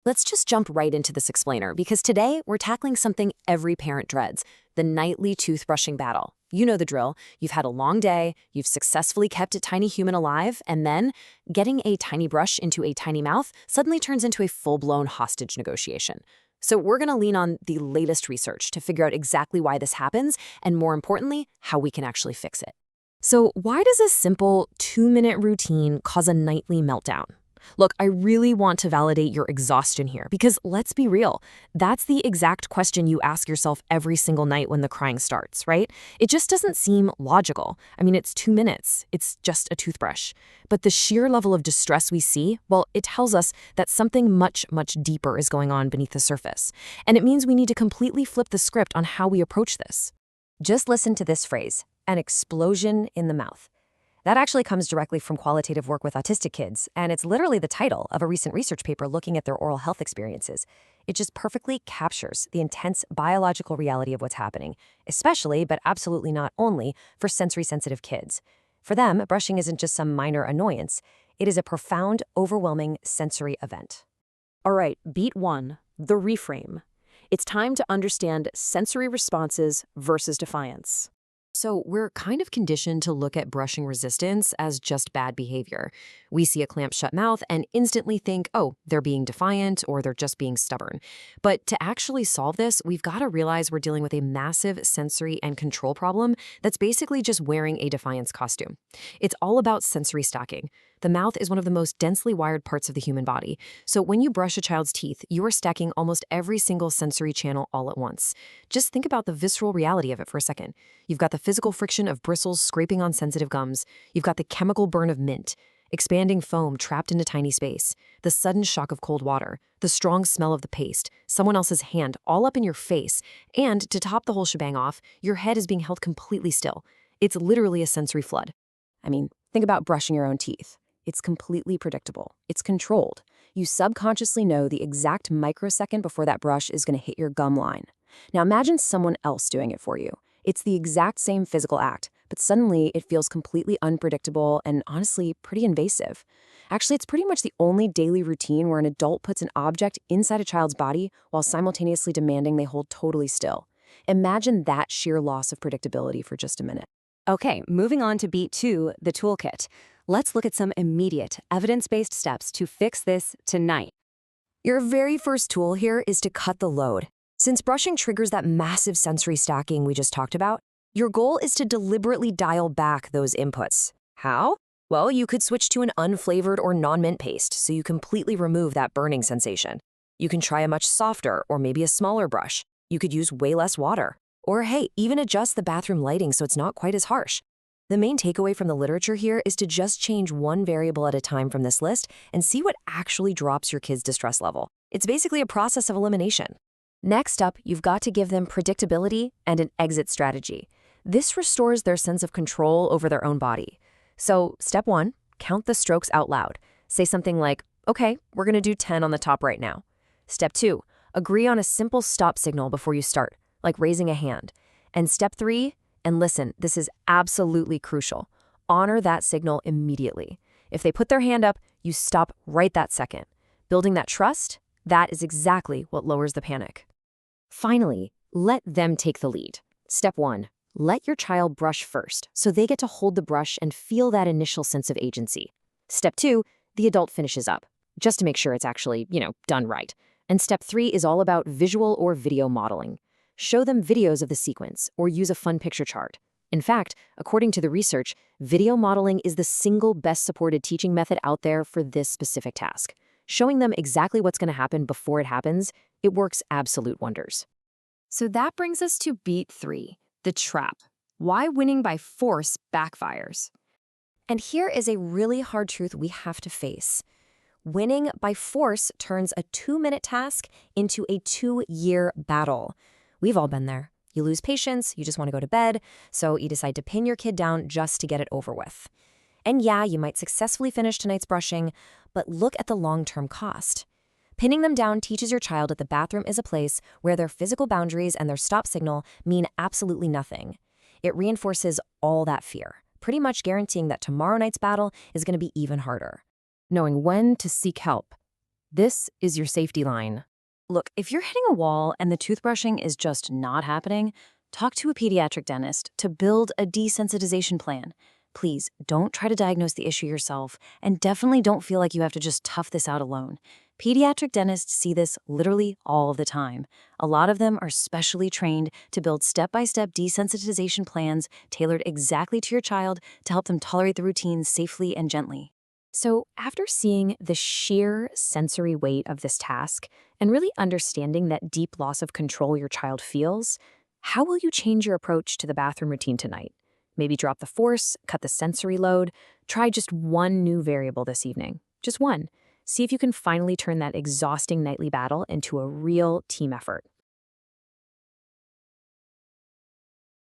Let's just jump right into this explainer because today we're tackling something every parent dreads, the nightly toothbrushing battle. You know the drill. You've had a long day, you've successfully kept a tiny human alive, and then getting a tiny brush into a tiny mouth suddenly turns into a full-blown hostage negotiation. So we're going to lean on the latest research to figure out exactly why this happens and, more importantly, how we can actually fix it. So why does a simple 2-minute routine cause a nightly meltdown? Look, I really want to validate your exhaustion here because let's be real, that's the exact question you ask yourself every single night when the crying starts, right? It just doesn't seem logical. I mean, it's 2 minutes, it's just a toothbrush. But the sheer level of distress we see, well, it tells us that something much, much deeper is going on beneath the surface. And it means we need to completely flip the script on how we approach this. Just listen to this phrase, an explosion in the mouth. That actually comes directly from qualitative work with autistic kids, and it's literally the title of a recent research paper looking at their oral health experiences. It just perfectly captures the intense biological reality of what's happening, especially, but absolutely not only, for sensory-sensitive kids. For them, brushing isn't just some minor annoyance. It is a profound, overwhelming sensory event. All right, beat one, the reframe. It's time to understand sensory responses versus defiance. So we're kind of conditioned to look at brushing resistance as just bad behavior. We see a clamped shut mouth and instantly think, oh, they're being defiant or they're just being stubborn. But to actually solve this, we've got to realize we're dealing with a massive sensory and control problem that's basically just wearing a defiance costume. It's all about sensory stacking. The mouth is one of the most densely wired parts of the human body. So when you brush a child's teeth, you are stacking almost every single sensory channel all at once. Just think about the visceral reality of it for a second. You've got the physical friction of bristles scraping on sensitive gums. You've got the chemical burn of mint, expanding foam trapped in a tiny space, the sudden shock of cold water, the strong smell of the paste, someone else's hand all up in your face, and to top the whole shebang off, your head is being held completely still. It's literally a sensory flood. I mean, think about brushing your own teeth. It's completely predictable. It's controlled. You subconsciously know the exact microsecond before that brush is going to hit your gum line. Now imagine someone else doing it for you. It's the exact same physical act, but suddenly it feels completely unpredictable and honestly pretty invasive. Actually, it's pretty much the only daily routine where an adult puts an object inside a child's body while simultaneously demanding they hold totally still. Imagine that sheer loss of predictability for just a minute. Okay, moving on to beat two, the toolkit. Let's look at some immediate, evidence-based steps to fix this tonight. Your very first tool here is to cut the load. Since brushing triggers that massive sensory stacking we just talked about, your goal is to deliberately dial back those inputs. How? Well, you could switch to an unflavored or non-mint paste so you completely remove that burning sensation. You can try a much softer or maybe a smaller brush. You could use way less water. Or hey, even adjust the bathroom lighting so it's not quite as harsh. The main takeaway from the literature here is to just change one variable at a time from this list and see what actually drops your kid's distress level. It's basically a process of elimination. Next up, you've got to give them predictability and an exit strategy. This restores their sense of control over their own body. So, step one, count the strokes out loud. Say something like, okay, we're going to do 10 on the top right now. Step two, agree on a simple stop signal before you start, like raising a hand. And step three, and listen, this is absolutely crucial. Honor that signal immediately. If they put their hand up, you stop right that second. Building that trust, that is exactly what lowers the panic. Finally, let them take the lead. Step one, let your child brush first so they get to hold the brush and feel that initial sense of agency. Step two, the adult finishes up, just to make sure it's actually, done right. And step three is all about visual or video modeling. Show them videos of the sequence or use a fun picture chart. In fact, according to the research, video modeling is the single best supported teaching method out there for this specific task. Showing them exactly what's going to happen before it happens, it works absolute wonders. So that brings us to beat three, the trap. Why winning by force backfires. And here is a really hard truth we have to face. Winning by force turns a 2-minute task into a 2-year battle. We've all been there. You lose patience, you just want to go to bed, so you decide to pin your kid down just to get it over with. And yeah, you might successfully finish tonight's brushing, but look at the long-term cost. Pinning them down teaches your child that the bathroom is a place where their physical boundaries and their stop signal mean absolutely nothing. It reinforces all that fear, pretty much guaranteeing that tomorrow night's battle is going to be even harder. Knowing when to seek help. This is your safety line. Look, if you're hitting a wall and the toothbrushing is just not happening, talk to a pediatric dentist to build a desensitization plan. Please don't try to diagnose the issue yourself, and definitely don't feel like you have to just tough this out alone. Pediatric dentists see this literally all the time. A lot of them are specially trained to build step-by-step desensitization plans tailored exactly to your child to help them tolerate the routine safely and gently. So, after seeing the sheer sensory weight of this task and really understanding that deep loss of control your child feels, how will you change your approach to the bathroom routine tonight? Maybe drop the force, cut the sensory load, try just one new variable this evening. Just one. See if you can finally turn that exhausting nightly battle into a real team effort.